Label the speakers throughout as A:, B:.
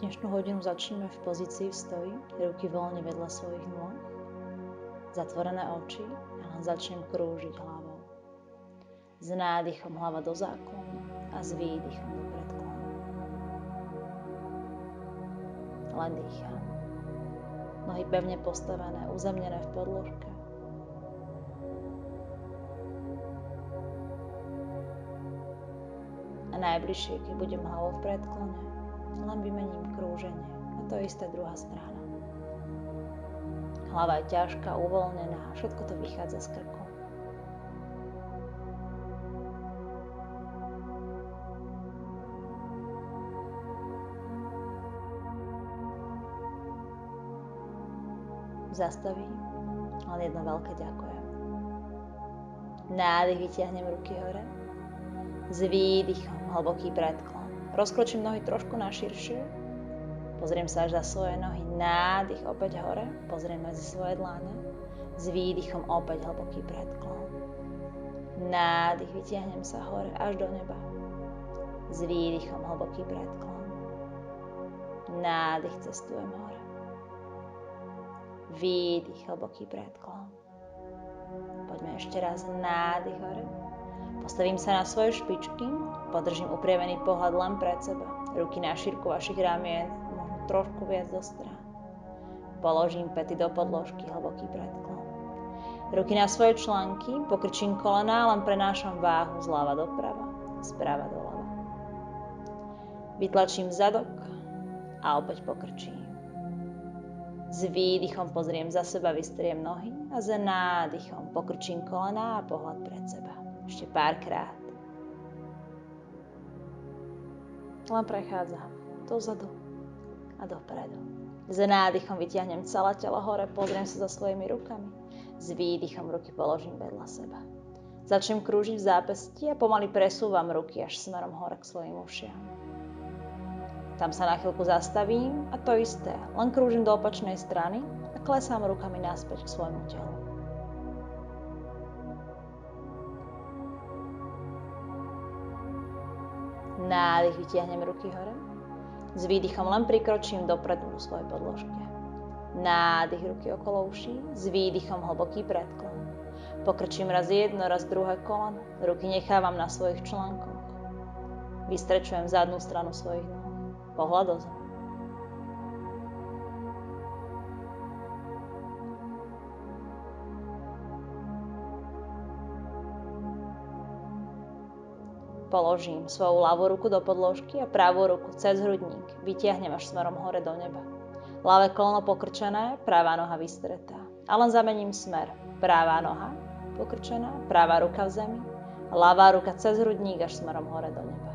A: Dnešnú hodinu začneme v pozícii v stoji, ruky voľne vedľa svojich nôh, zatvorené oči a len začnem krúžiť hlavou. S nádychom hlava do záklonu a s výdychom do predklonu. Len dýcham. Nohy pevne postavené, uzemnené v podložke. A najbližšie, keď budem hlavou v predklone, len vymením krúženie. A to isté druhá strana. Hlava je ťažká, uvoľnená, všetko to vychádza z krku. Zastavím, len jedno veľké ďakujem. Nádych, vytiahnem ruky hore. S výdychom hlboký predklon. Rozkročím nohy trošku na širšie. Pozriem sa až za svoje nohy. Nádych opäť hore. Pozriem medzi svoje dlane. S výdychom opäť hlboký predklon. Nádych, vytiahnem sa hore až do neba. S výdychom hlboký predklon. Nádych, cestujem hore. Výdych, hlboký predklon. Poďme ešte raz. Nádych hore. Postavím sa na svoje špičky, podržím upriemený pohľad len pred seba. Ruky na šírku vašich ramien, možno trošku viac do strán. Položím päty do podložky, hlboký predklon. Ruky na svoje články, pokrčím kolená, len prenášam váhu zľava doprava, sprava doľava. Vytlačím zadok a opäť pokrčím. S výdychom pozriem za seba, vystriem nohy a s nádychom pokrčím kolená a pohľad pred seba. Ešte párkrát. Len prechádzam dozadu a dopredu. S nádychom vytiahnem celé telo hore, pozriem sa za svojimi rukami. S výdychom ruky položím vedľa seba. Začnem krúžiť v zápesti a pomaly presúvam ruky až smerom hore k svojim ušiam. Tam sa na chvíľku zastavím a to isté. Len krúžim do opačnej strany a klesám rukami naspäť k svojmu telu. Nádych, vytiahnem ruky hore. S výdychom len prikročím dopredu do svojej podložke. Nádych, ruky okolo uší. S výdychom hlboký predklon. Pokrčím raz jedno, raz druhé koleno. Ruky nechávam na svojich článkoch. Vystrečujem zadnú stranu svojich nôh. Pohľad do zem. Položím svoju ľavú ruku do podložky a pravú ruku cez hrudník. Vytiahnem až smerom hore do neba. Ľavé koleno pokrčené, pravá noha vystretá. A len zamením smer. Pravá noha pokrčená, pravá ruka v zemi. Ľavá ruka cez hrudník až smerom hore do neba.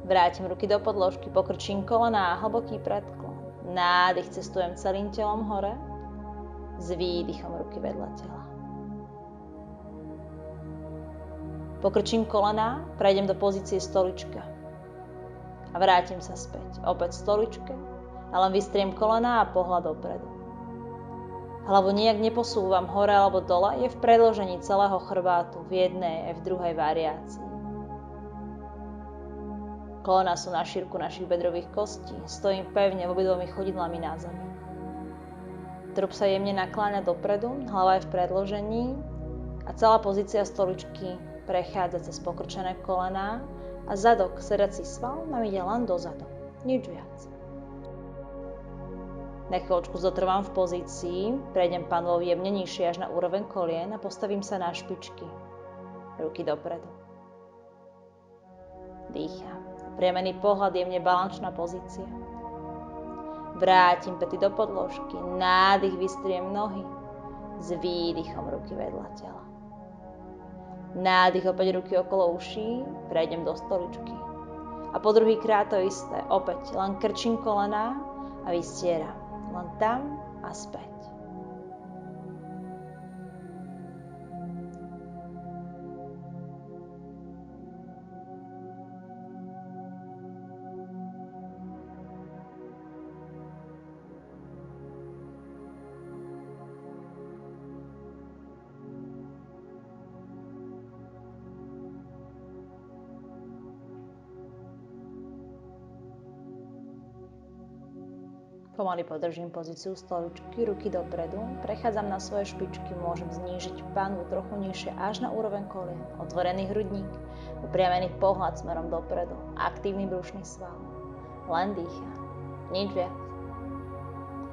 A: Vrátim ruky do podložky, pokrčím kolená a hlboký predklon. Nádych, cestujem celým telom hore. S výdychom ruky vedľa tela. Pokrčím kolená, prejdem do pozície stolička. A vrátim sa späť. Opäť stoličke, a len vystriem kolená a pohľad dopredu. Hlavu nijak neposúvam hore alebo dole, je v predĺžení celého chrbátu v jednej aj v druhej variácii. Kolená sú na šírku našich bedrových kostí. Stojím pevne obidvomi chodidlami na zemi. Trup sa jemne nakláňa dopredu, hlava je v predĺžení a celá pozícia stoličky prechádza cez pokrčené kolená a zadok, sedací sval, nám ide len dozadu. Nič viac. Na chvíľočku zotrvám v pozícii, prejdem panvou jemne nižšie až na úroveň kolien a postavím sa na špičky. Ruky dopredu. Dýcham. Priemený pohľad, jemne balančná pozícia. Vrátim päty do podložky, nádych, vystriem nohy. S výdychom ruky vedľa tela. Nádych, opäť ruky okolo uší, prejdem do stoličky. A po druhý krát to isté, opäť len krčím kolená a vystieram. Len tam a späť. Pomaly podržím pozíciu stoličky, ruky dopredu, prechádzam na svoje špičky, môžem znížiť panvu trochu nižšie až na úroveň kolien, otvorený hrudník, upriamený pohľad smerom dopredu, aktívny brušný sval. Len dýcham, nič viac.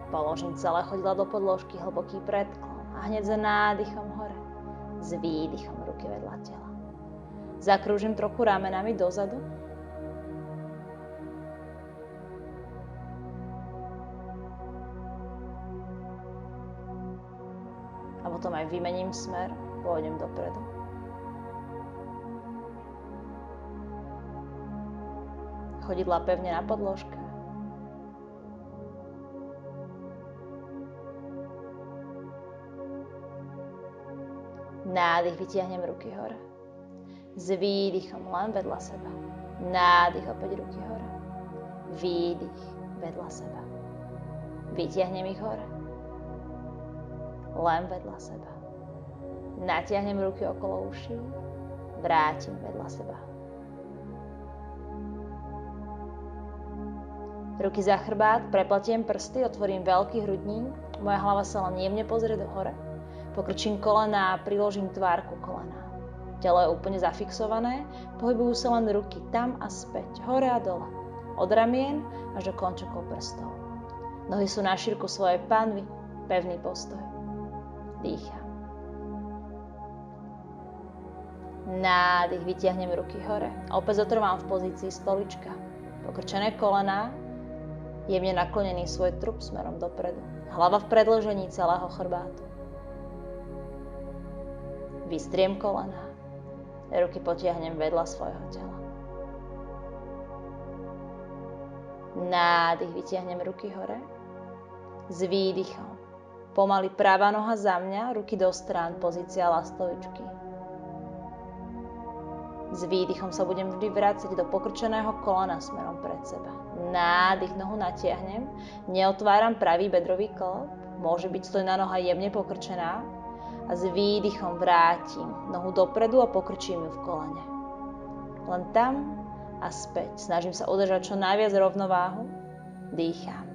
A: Položím celé chodidla do podložky, hlboký predklon a hneď za nádychom hore, s výdychom ruky vedľa tela. Zakrúžim trochu ramenami dozadu, a potom aj vymením smer, pôjdem dopredu. Chodidlá pevne na podložke. Nádych, vytiahnem ruky hore. S výdychom len vedľa seba. Nádych, opäť ruky hore. Výdych, vedľa seba. Vytiahnem ich hore. Len vedľa seba. Natiahnem ruky okolo uší, vrátim vedľa seba. Ruky za chrbát, prepletiem prsty, otvorím veľký hrudník, moja hlava sa len jemne pozrie do hore, pokrčím kolená a priložím tvár ku kolenám. Telo je úplne zafixované, pohybujú sa len ruky tam a späť, hore a dole, od ramien až do končekov prstov. Nohy sú na šírku svojej panvy, pevný postoj. Dýcham. Nádych, vytiahnem ruky hore. Opäť zotrvám v pozícii stolička. Pokrčené kolená, jemne naklonený svoj trup smerom dopredu. Hlava v predĺžení celého chrbátu. Vystriem kolená. Ruky potiahnem vedľa svojho tela. Nádych, vytiahnem ruky hore. S výdychom. Pomaly pravá noha za mňa, ruky do strán, pozícia lastovičky. S výdychom sa budem vždy vrácať do pokrčeného kolena smerom pred seba. Nádych, nohu natiahnem, neotváram pravý bedrový klb, môže byť stojná noha jemne pokrčená a s výdychom vrátim nohu dopredu a pokrčím ju v kolene. Len tam a späť. Snažím sa udržať čo najviac rovnováhu. Dýcham.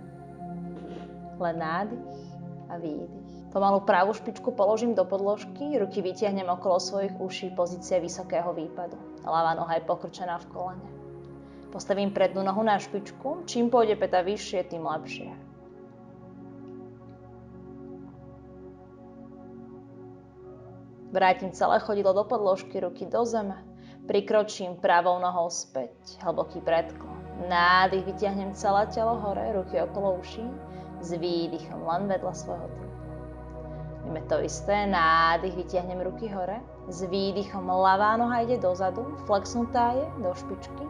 A: Len nádych a výdych. Pomalu pravú špičku položím do podložky, ruky vytiahnem okolo svojich uší, pozícia vysokého výpadu. Ľavá noha je pokrčená v kolene. Postavím prednú nohu na špičku, čím pôjde päta vyššie, tým lepšie. Vrátim celé chodidlo do podložky, ruky do zeme. Prikročím pravou nohou späť, hlboký predklon. Nádych, vytiahnem celé telo hore, ruky okolo uší. S výdychom len vedľa svojho trupu. Ideme to isté, nádych, vytiahnem ruky hore, s výdychom ľavá noha ide dozadu, flexnutá je do špičky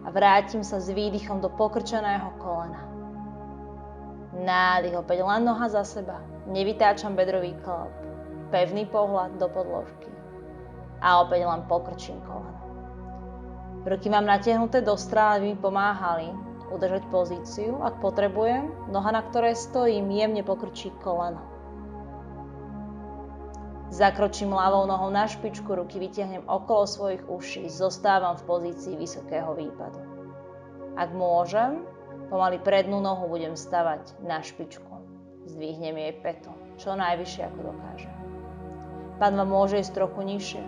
A: a vrátim sa s výdychom do pokrčeného kolena. Nádych, opäť len noha za seba, nevytáčam bedrový klb, pevný pohľad do podložky a opäť len pokrčím koleno. Ruky mám natiahnuté do strán, aby mi pomáhali udržať pozíciu. Ak potrebujem, noha, na ktorej stojím, jemne pokrčí koleno. Zakročím ľavou nohou na špičku, ruky vytiahnem okolo svojich uší, zostávam v pozícii vysokého výpadu. Ak môžem, pomaly prednú nohu budem stavať na špičku. Zdvihnem jej petu, čo najvyššie ako dokážem. Panva môže ísť trochu nižšie.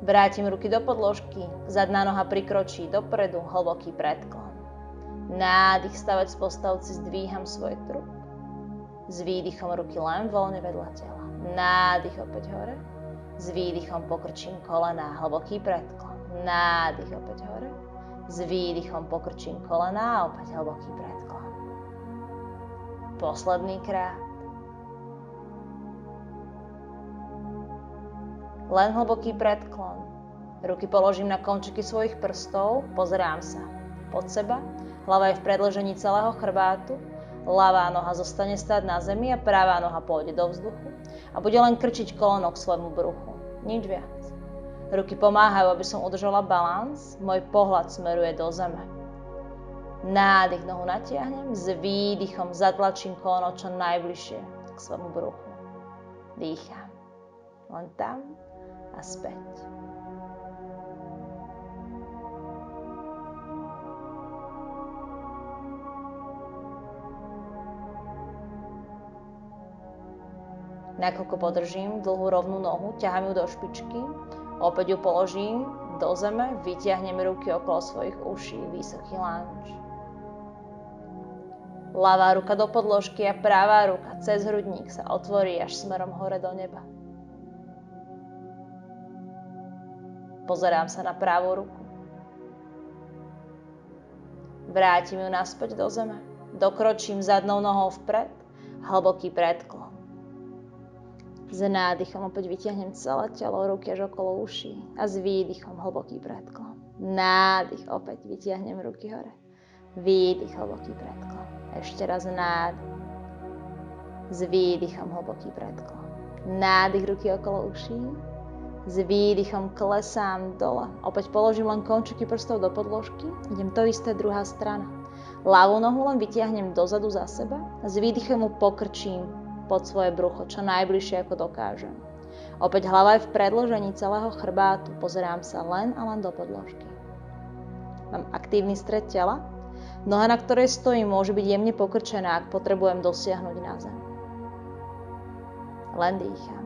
A: Vrátim ruky do podložky, zadná noha prikročí dopredu, hlboký predklon. Nádych, stavec v postavci, zdvíham svoj trup. S výdychom ruky len voľne vedľa tela. Nádych, opäť hore. S výdychom pokrčím kolená, hlboký predklon. Nádych, opäť hore. S výdychom pokrčím kolená a opäť hlboký predklon. Posledný krát. Len hlboký predklon. Ruky položím na končeky svojich prstov, pozerám sa pod seba. Hlava je v predĺžení celého chrbátu. Ľavá noha zostane stáť na zemi a pravá noha pôjde do vzduchu a bude len krčiť koleno k svojmu bruchu. Nič viac. Ruky pomáhajú, aby som udržala balans. Môj pohľad smeruje do zeme. Nádych, nohu natiahnem, s výdychom zatlačím koleno čo najbližšie k svojmu bruchu. Dýcham. Len tam a späť. Nakoľko podržím dlhú rovnú nohu, ťahám ju do špičky, opäť ju položím do zeme, vytiahnem ruky okolo svojich uší, vysoký lunge. Ľavá ruka do podložky a pravá ruka cez hrudník sa otvorí až smerom hore do neba. Pozerám sa na pravú ruku. Vrátim ju naspäť do zeme. Dokročím zadnou nohou vpred, hlboký predklon. S nádychom opäť vytiahnem celé telo, ruky až okolo uší a s výdychom hlboký predklon. Nádych, opäť vytiahnem ruky hore. Výdych, hlboký predklon. Ešte raz nádych. S výdychom hlboký predklon. Nádych, ruky okolo uší. S výdychom klesám dole. Opäť položím len končeky prstov do podložky. Idem to isté, druhá strana. Ľavú nohu len vytiahnem dozadu za seba a s výdychom ju pokrčím pod svoje brucho, čo najbližšie ako dokážem. Opäť hlava je v predĺžení celého chrbátu, pozerám sa len a len do podložky. Mám aktívny stred tela, noha, na ktorej stojím, môže byť jemne pokrčená, ak potrebujem dosiahnuť na zem. Len dýcham.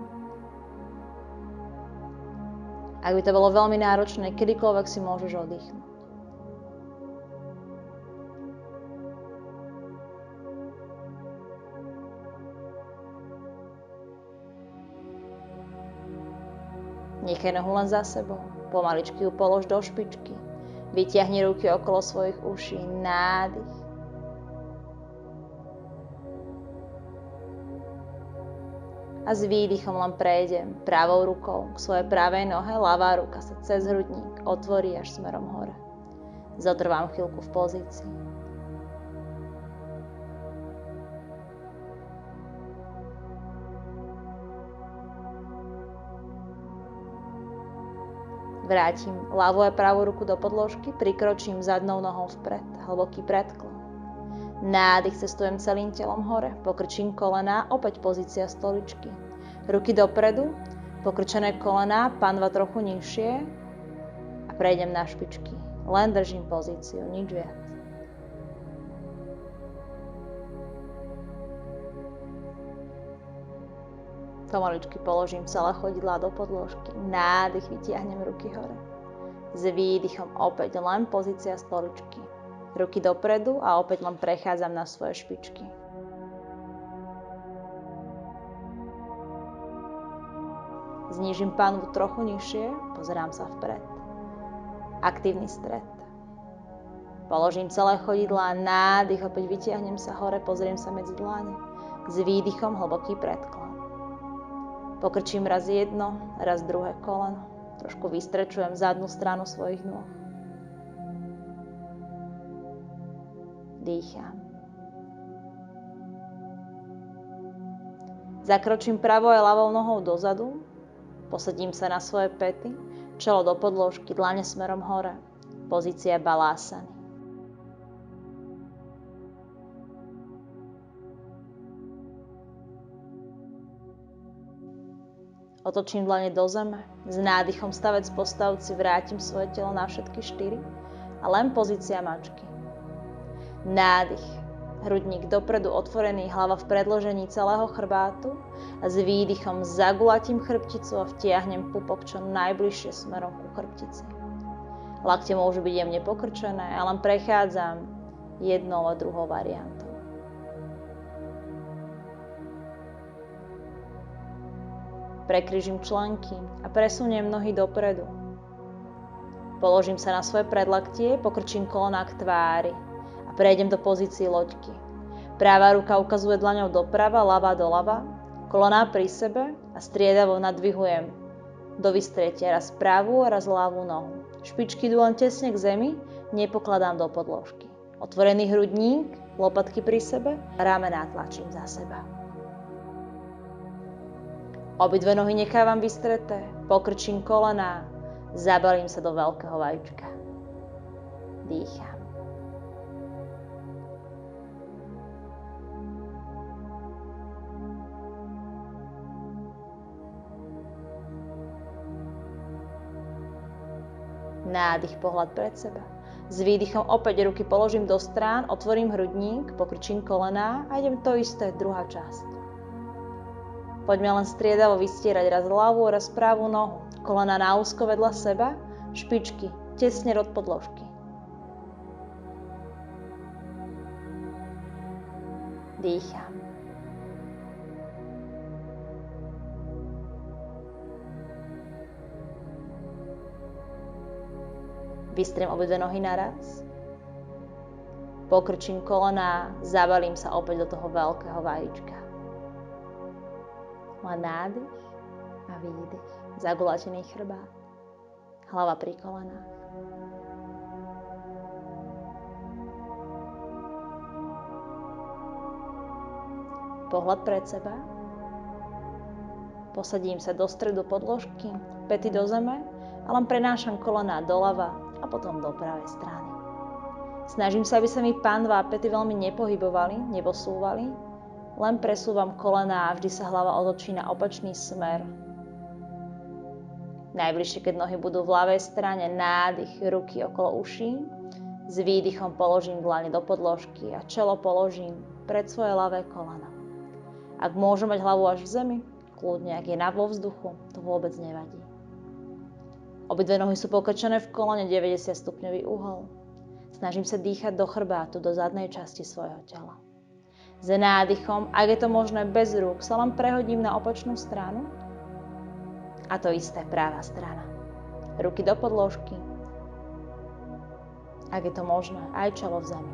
A: Ak by to bolo veľmi náročné, kedykoľvek si môžeš oddychnúť. Nechaj nohu len za sebou. Pomaličky ju polož do špičky. Vytiahni ruky okolo svojich uší. Nádych. A s výdychom len prejdem pravou rukou k svojej pravej nohe. Ľavá ruka sa cez hrudník otvorí až smerom hore. Zotrvám chvíľku v pozícii. Vrátim ľavú a pravú ruku do podložky, prikročím zadnou nohou vpred, hlboký predklon. Nádych, cestujem celým telom hore, pokrčím kolená, opäť pozícia stoličky. Ruky dopredu, pokrčené kolená, panva trochu nižšie a prejdem na špičky. Len držím pozíciu, nič viac. Pomaličky položím celé chodidlá do podložky. Nádych, vytiahnem ruky hore. S výdychom opäť len pozícia stoličky. Ruky dopredu a opäť len prechádzam na svoje špičky. Znížim panvu trochu nižšie, pozerám sa vpred. Aktívny stred. Položím celé chodidlá, nádych, opäť vytiahnem sa hore, pozriem sa medzi dlane. S výdychom hlboký predklon. Pokrčím raz jedno, raz druhé koleno. Trošku vystrečujem zadnú stranu svojich nôh. Dýcham. Zakročím pravou a ľavou nohou dozadu. Posadím sa na svoje päty. Čelo do podložky, dlane smerom hore. Pozícia balásany. Otočím dlane do zeme, s nádychom stavec po stavci vrátim svoje telo na všetky štyri a len pozícia mačky. Nádych, hrudník dopredu otvorený, hlava v predĺžení celého chrbátu a s výdychom zagulatím chrbticu a vtiahnem pupok čo najbližšie smerom ku chrbtici. Lakte môžu byť jemne pokrčené a len prechádzam jednou a druhou variantou. Prekryžím členky a presuniem nohy dopredu. Položím sa na svoje predlaktie, pokrčím kolená k tvári a prejdem do pozície loďky. Pravá ruka ukazuje dlaňou doprava, ľavá doľava, kolená pri sebe a striedavo nadvihujem do vystretia raz pravú a raz ľavú nohu. Špičky idú len tesne k zemi, nepokladám do podložky. Otvorený hrudník, lopatky pri sebe, ramená tlačím za seba. Obidve nohy nechávam vystreté, pokrčím kolená, zabalím sa do veľkého vajíčka. Dýcham. Nádych, pohľad pred seba. S výdychom opäť ruky položím do strán, otvorím hrudník, pokrčím kolená a idem to isté, druhá časť. Poďme len striedavo vystierať raz ľavú, raz pravú nohu. Kolená na úzko vedľa seba, špičky tesne od podložky. Dýcham. Vystriem obidve nohy naraz. Pokrčím kolená, zabalím sa opäť do toho veľkého vajíčka. Len nádych a výdych. Zagulatený chrbát. Hlava pri kolenách. Pohľad pred seba. Posadím sa do stredu podložky, päty do zeme a len prenášam kolená doľava a potom do pravej strany. Snažím sa, aby sa mi pánva a päty veľmi nepohybovali, neposúvali, len presúvam kolená a vždy sa hlava otočí na opačný smer. Najbližšie, keď nohy budú v ľavej strane, nádych, ruky okolo uší, s výdychom položím dlane do podložky a čelo položím pred svoje ľavé koleno. Ak môžem mať hlavu až v zemi, kľudne, ak je vo vzduchu, to vôbec nevadí. Obidve nohy sú pokrčené v kolene, 90 stupňový uhol. Snažím sa dýchať do chrbátu, do zadnej časti svojho tela. S nádychom, ak je to možné bez rúk, sa len prehodím na opačnú stranu. A to isté, práva strana. Ruky do podložky. Ak je to možné, aj čelo v zemi.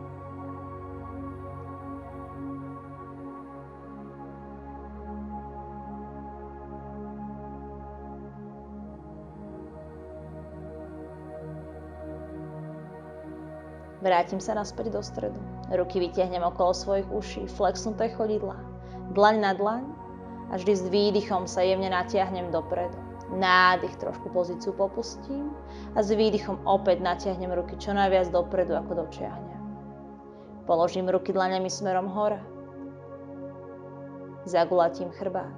A: Vrátim sa naspäť do stredu. Ruky vytiahnem okolo svojich uší, flexnuté chodidlá, dlaň na dlaň a vždy s výdychom sa jemne natiahnem dopredu. Nádych, trošku pozíciu popustím a s výdychom opäť natiahnem ruky čo najviac dopredu, ako dočiahnem. Položím ruky dlaňami smerom hore. Zagulatím chrbát.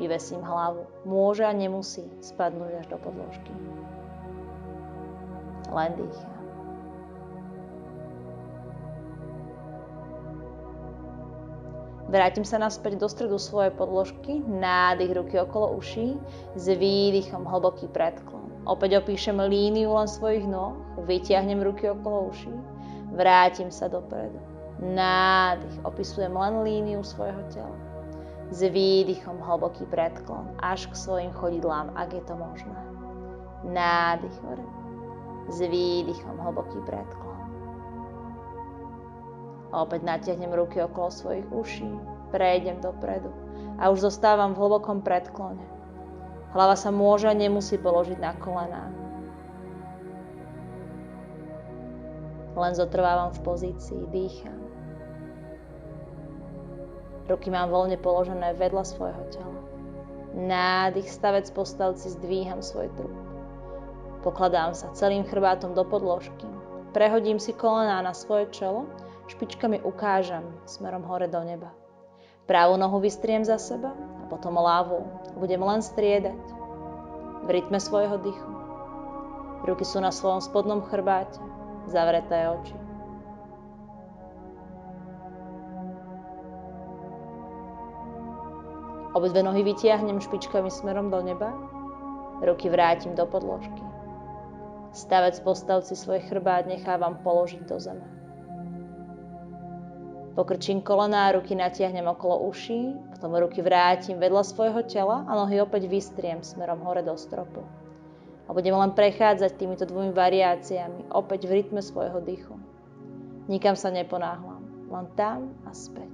A: Vyvesím hlavu. Môže a nemusí spadnúť až do podložky. Len dýcham. Vrátim sa naspäť do stredu svojej podložky, nádych, ruky okolo uší, s výdychom hlboký predklon. Opäť opíšem líniu len svojich nôh, vytiahnem ruky okolo uší, vrátim sa dopredu. Nádych, opisujem len líniu svojho tela. S výdychom hlboký predklon, až k svojim chodidlám, ak je to možné. Nádych hore, s výdychom hlboký predklon. A opäť natiahnem ruky okolo svojich uší, prejdem dopredu a už zostávam v hlbokom predklone. Hlava sa môže a nemusí položiť na kolená. Len zotrvávam v pozícii, dýcham. Ruky mám voľne položené vedľa svojho tela. Nádych, stavec postavci, zdvíham svoj trup. Pokladám sa celým chrbátom do podložky. Prehodím si kolená na svoje čelo, špičkami ukážem smerom hore do neba. Pravú nohu vystriem za seba a potom ľavú. Budem len striedať v rytme svojho dychu. Ruky sú na svojom spodnom chrbáte, zavreté oči. Obidve nohy vytiahnem špičkami smerom do neba, ruky vrátim do podložky. Stavec postavci svoj chrbát nechávam položiť do zeme. Pokrčím kolená, ruky natiahnem okolo uší, potom ruky vrátim vedľa svojho tela a nohy opäť vystriem smerom hore do stropu. A budem len prechádzať týmito dvomi variáciami, opäť v rytme svojho dychu. Nikam sa neponáhlam, len tam a späť.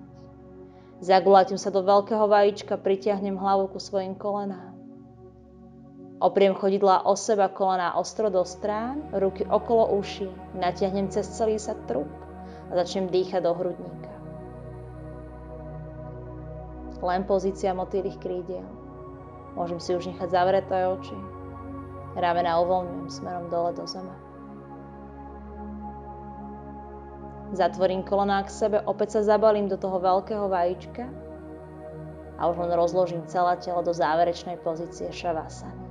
A: Zagulatím sa do veľkého vajíčka, pritiahnem hlavu ku svojim kolenám. Opriem chodidlá o seba, kolená ostro do strán, ruky okolo uší, natiahnem cez celý sa trup a začnem dýchať do hrudníka. Len pozícia motýlych krídiel. Môžem si už nechať zavreté oči. Ramená uvoľňujem smerom dole do zeme. Zatvorím kolená k sebe, opäť sa zabalím do toho veľkého vajíčka a už len rozložím celé telo do záverečnej pozície šavasany.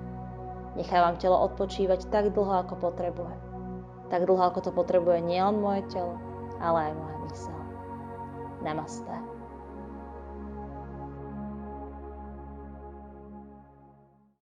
A: Nechávam telo odpočívať tak dlho, ako potrebuje. Tak dlho, ako to potrebuje nielen moje telo, ale aj moja myseľ. Namaste.